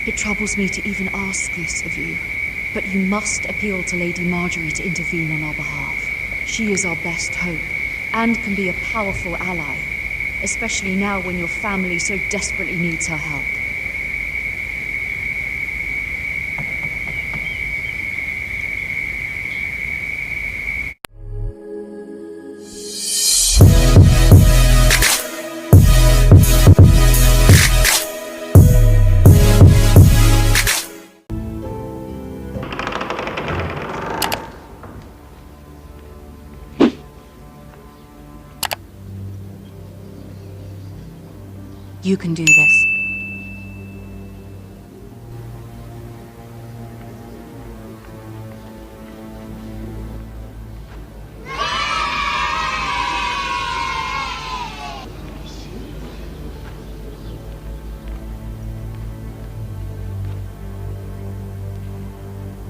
It troubles me to even ask this of you, but you must appeal to Lady Marjorie to intervene on our behalf. She is our best hope, and can be a powerful ally, especially now when your family so desperately needs her help. You can do this.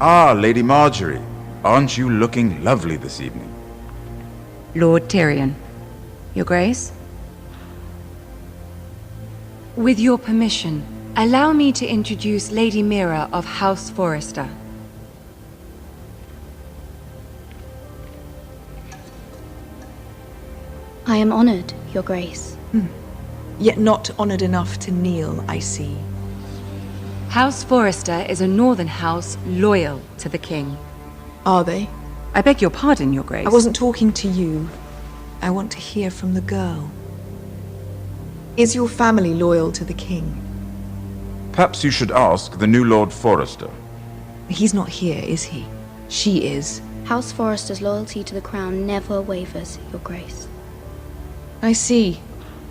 Ah, Lady Marjorie. Aren't you looking lovely this evening? Lord Tyrion. Your Grace? With your permission, allow me to introduce Lady Mira of House Forrester. I am honored, Your Grace. Yet not honored enough to kneel, I see. House Forrester is a northern house loyal to the king. Are they? I beg your pardon, Your Grace. I wasn't talking to you. I want to hear from the girl. Is your family loyal to the king? Perhaps you should ask the new Lord Forrester. He's not here, is he? She is. House Forrester's loyalty to the crown never wavers, Your Grace. I see.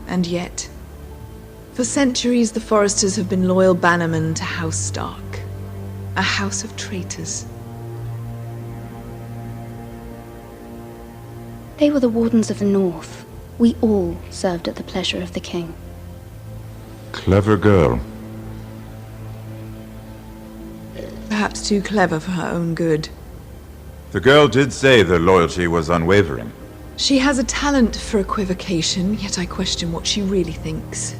And yet, for centuries the Forresters have been loyal bannermen to House Stark. A house of traitors. They were the Wardens of the North. We all served at the pleasure of the king. Clever girl. Perhaps too clever for her own good. The girl did say their loyalty was unwavering. She has a talent for equivocation, yet I question what she really thinks.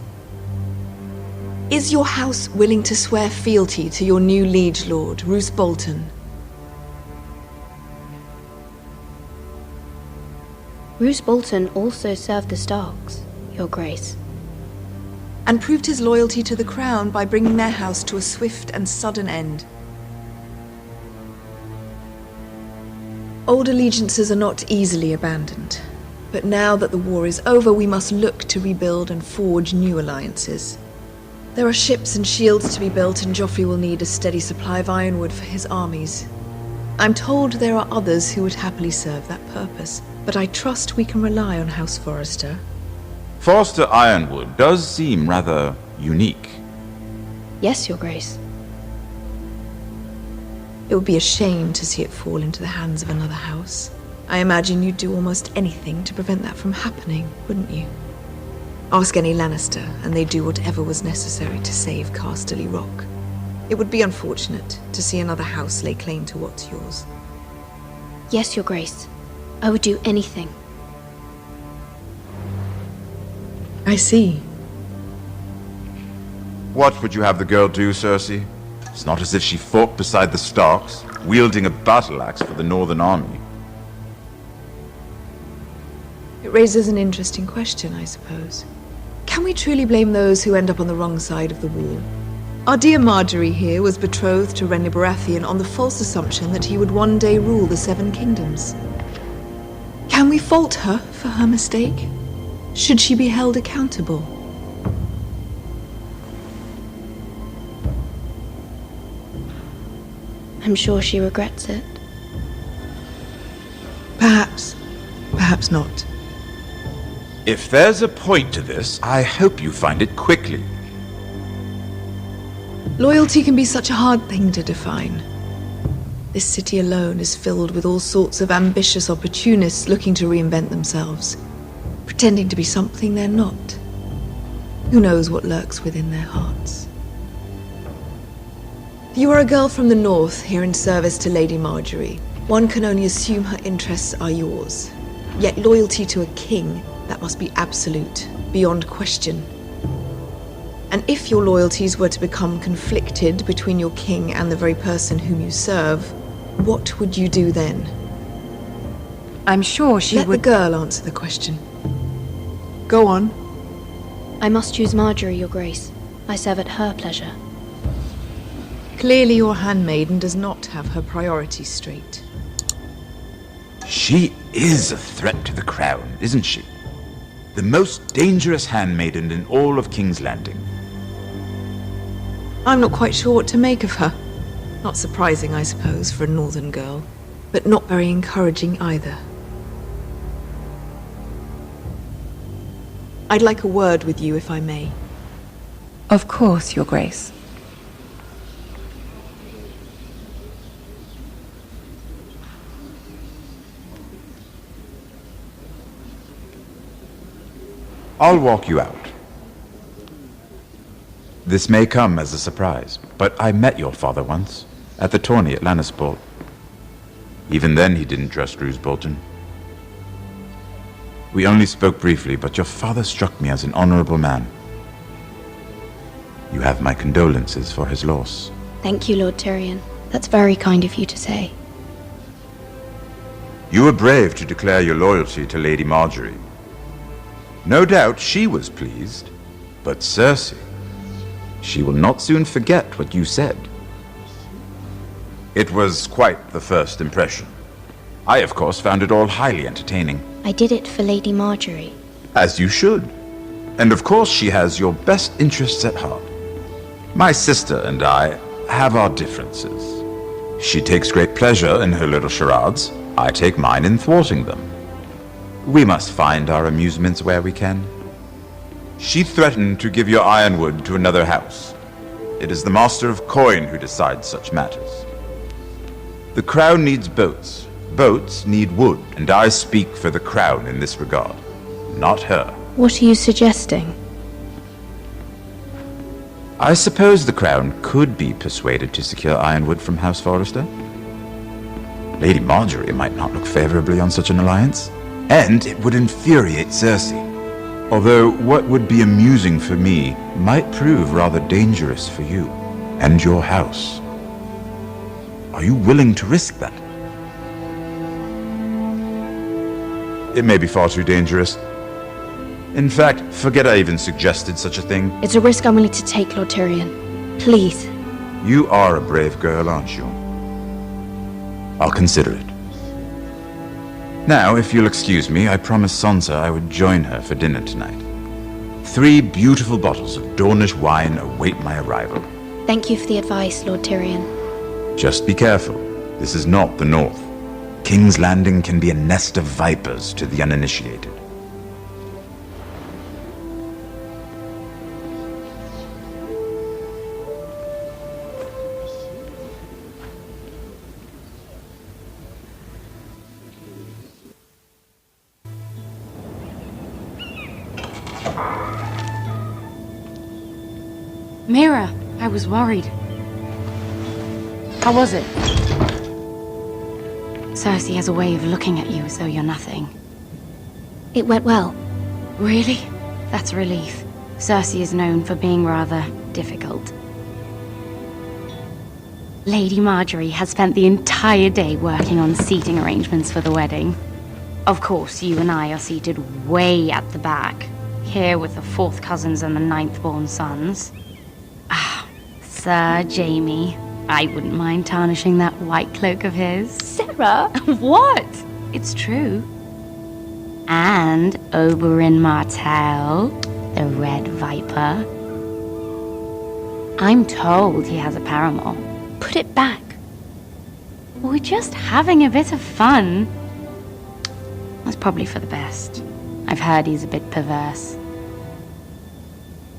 Is your house willing to swear fealty to your new liege lord, Roose Bolton? Roose Bolton also served the Starks, Your Grace. And proved his loyalty to the crown by bringing their house to a swift and sudden end. Old allegiances are not easily abandoned, but now that the war is over, we must look to rebuild and forge new alliances. There are ships and shields to be built, and Joffrey will need a steady supply of ironwood for his armies. I'm told there are others who would happily serve that purpose, but I trust we can rely on House Forrester. Forrester Ironwood does seem rather unique. Yes, Your Grace. It would be a shame to see it fall into the hands of another house. I imagine you'd do almost anything to prevent that from happening, wouldn't you? Ask any Lannister, and they'd do whatever was necessary to save Casterly Rock. It would be unfortunate to see another house lay claim to what's yours. Yes, Your Grace. I would do anything. I see. What would you have the girl do, Cersei? It's not as if she fought beside the Starks, wielding a battle axe for the Northern Army. It raises an interesting question, I suppose. Can we truly blame those who end up on the wrong side of the wall? Our dear Marjorie here was betrothed to Renly Baratheon on the false assumption that he would one day rule the Seven Kingdoms. Can we fault her for her mistake? Should she be held accountable? I'm sure she regrets it. Perhaps. Perhaps not. If there's a point to this, I hope you find it quickly. Loyalty can be such a hard thing to define. This city alone is filled with all sorts of ambitious opportunists looking to reinvent themselves, pretending to be something they're not. Who knows what lurks within their hearts? You are a girl from the north, here in service to Lady Marjorie. One can only assume her interests are yours. Yet loyalty to a king, that must be absolute, beyond question. And if your loyalties were to become conflicted between your king and the very person whom you serve, what would you do then? I'm sure she Let would... the girl answer the question. Go on. I must choose Marjorie, Your Grace. I serve at her pleasure. Clearly your handmaiden does not have her priorities straight. She is a threat to the crown, isn't she? The most dangerous handmaiden in all of King's Landing. I'm not quite sure what to make of her. Not surprising, I suppose, for a northern girl, but not very encouraging either. I'd like a word with you, if I may. Of course, Your Grace. I'll walk you out. This may come as a surprise, but I met your father once, at the tourney at Lannisport. Even then he didn't trust Roose Bolton. We only spoke briefly, but your father struck me as an honorable man. You have my condolences for his loss. Thank you, Lord Tyrion. That's very kind of you to say. You were brave to declare your loyalty to Lady Marjorie. No doubt she was pleased, but Cersei, she will not soon forget what you said. It was quite the first impression. I, of course, found it all highly entertaining. I did it for Lady Marjorie. As you should. And of course she has your best interests at heart. My sister and I have our differences. She takes great pleasure in her little charades. I take mine in thwarting them. We must find our amusements where we can. She threatened to give your ironwood to another house. It is the Master of Coin who decides such matters. The crown needs boats. Boats need wood, and I speak for the crown in this regard, not her. What are you suggesting? I suppose the crown could be persuaded to secure ironwood from House Forrester. Lady Marjorie might not look favorably on such an alliance, and it would infuriate Cersei. Although what would be amusing for me might prove rather dangerous for you and your house. Are you willing to risk that? It may be far too dangerous. In fact, forget I even suggested such a thing. It's a risk I'm willing to take, Lord Tyrion. Please. You are a brave girl, aren't you? I'll consider it. Now, if you'll excuse me, I promised Sansa I would join her for dinner tonight. 3 beautiful bottles of Dornish wine await my arrival. Thank you for the advice, Lord Tyrion. Just be careful. This is not the North. King's Landing can be a nest of vipers to the uninitiated. Mira, I was worried. How was it? Cersei has a way of looking at you as though you're nothing. It went well. Really? That's a relief. Cersei is known for being rather difficult. Lady Marjorie has spent the entire day working on seating arrangements for the wedding. Of course, you and I are seated way at the back, here with the 4th cousins and the 9th-born sons. Sir Jaime, I wouldn't mind tarnishing that white cloak of his. Sarah? What? It's true. And Oberyn Martell, the Red Viper. I'm told he has a paramour. Put it back. We're just having a bit of fun. That's probably for the best. I've heard he's a bit perverse.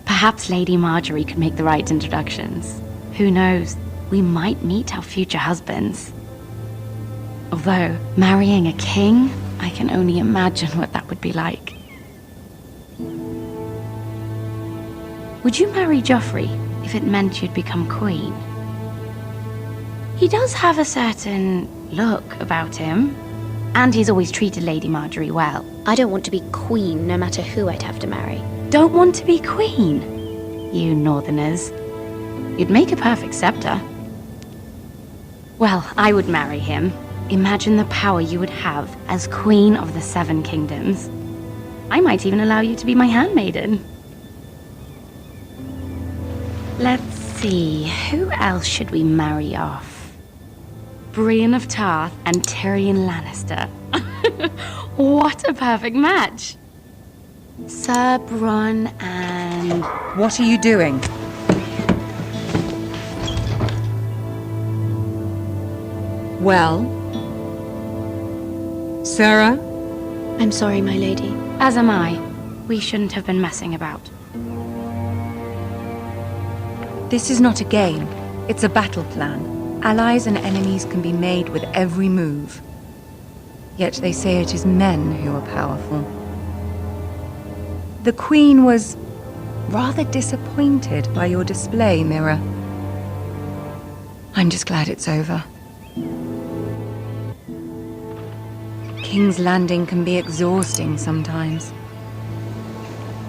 Perhaps Lady Marjorie could make the right introductions. Who knows? We might meet our future husbands. Although, marrying a king, I can only imagine what that would be like. Would you marry Joffrey if it meant you'd become queen? He does have a certain look about him, and he's always treated Lady Marjorie well. I don't want to be queen, no matter who I'd have to marry. Don't want to be queen? you northerners. You'd make a perfect scepter. Well, I would marry him. Imagine the power you would have as Queen of the Seven Kingdoms. I might even allow you to be my handmaiden. Let's see, who else should we marry off? Brienne of Tarth and Tyrion Lannister. What a perfect match! Sir Bronn and... What are you doing? Well? Sarah? I'm sorry, my lady. As am I. We shouldn't have been messing about. This is not a game. It's a battle plan. Allies and enemies can be made with every move. Yet they say it is men who are powerful. The Queen was rather disappointed by your display, Mira. I'm just glad it's over. King's Landing can be exhausting sometimes.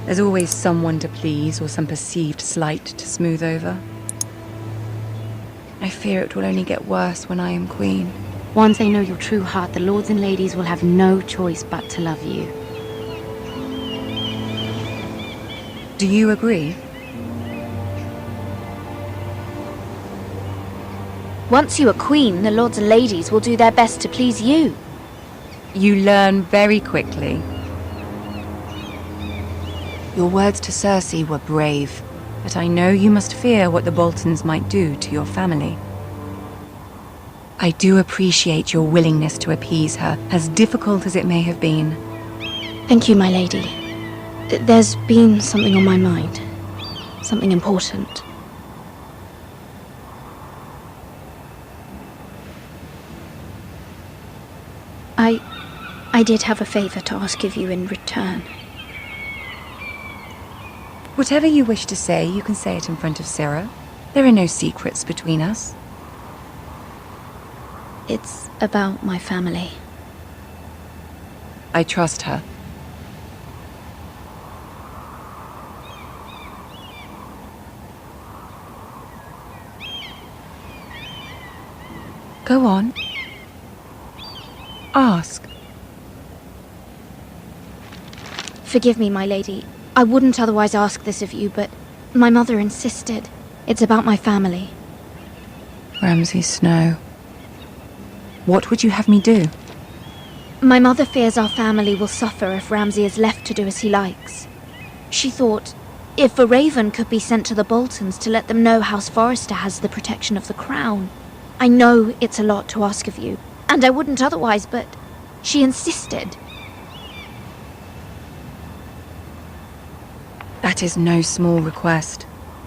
There's always someone to please or some perceived slight to smooth over. I fear it will only get worse when I am queen. Once they know your true heart, the lords and ladies will have no choice but to love you. Do you agree? Once you are queen, the lords and ladies will do their best to please you. You learn very quickly. Your words to Cersei were brave, but I know you must fear what the Boltons might do to your family. I do appreciate your willingness to appease her, as difficult as it may have been. Thank you, my lady. There's been something on my mind. Something important. I did have a favor to ask of you in return. Whatever you wish to say, you can say it in front of Sarah. There are no secrets between us. It's about my family. I trust her. Go on. Ask. Forgive me, my lady. I wouldn't otherwise ask this of you, but my mother insisted. It's about my family. Ramsay Snow. What would you have me do? My mother fears our family will suffer if Ramsay is left to do as he likes. She thought, if a raven could be sent to the Boltons to let them know House Forrester has the protection of the crown. I know it's a lot to ask of you, and I wouldn't otherwise, but she insisted. That is no small request,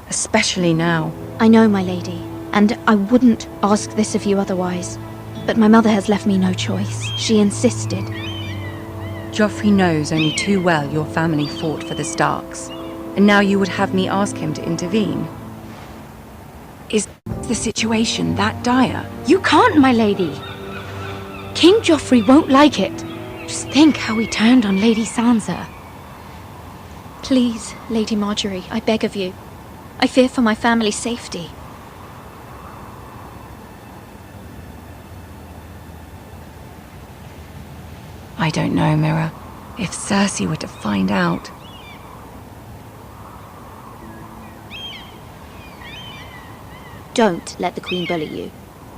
especially now. I know, my lady, and I wouldn't ask this of you otherwise. But my mother has left me no choice. She insisted. Joffrey knows only too well your family fought for the Starks, and now you would have me ask him to intervene. Is the situation that dire? You can't, my lady. King Joffrey won't like it. Just think how he turned on Lady Sansa. Please, Lady Marjorie, I beg of you. I fear for my family's safety. I don't know, Mira. If Cersei were to find out... Don't let the Queen bully you.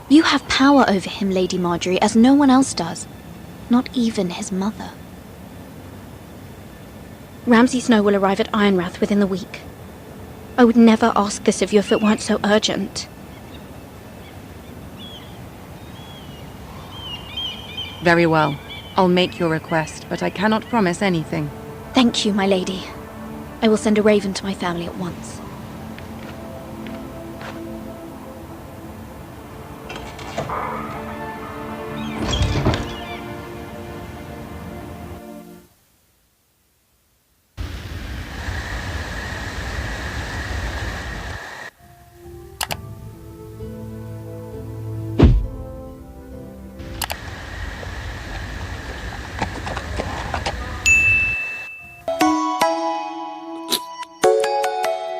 You have power over him, Lady Marjorie, as no one else does. Not even his mother. Ramsay Snow will arrive at Ironrath within the week. I would never ask this of you if it weren't so urgent. Very well. I'll make your request, but I cannot promise anything. Thank you, my lady. I will send a raven to my family at once.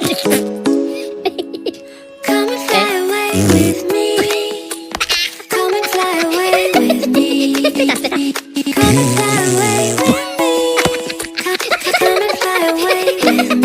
Come and fly away with me. Come and fly away with me. Come and fly away with me. Come and fly away with me.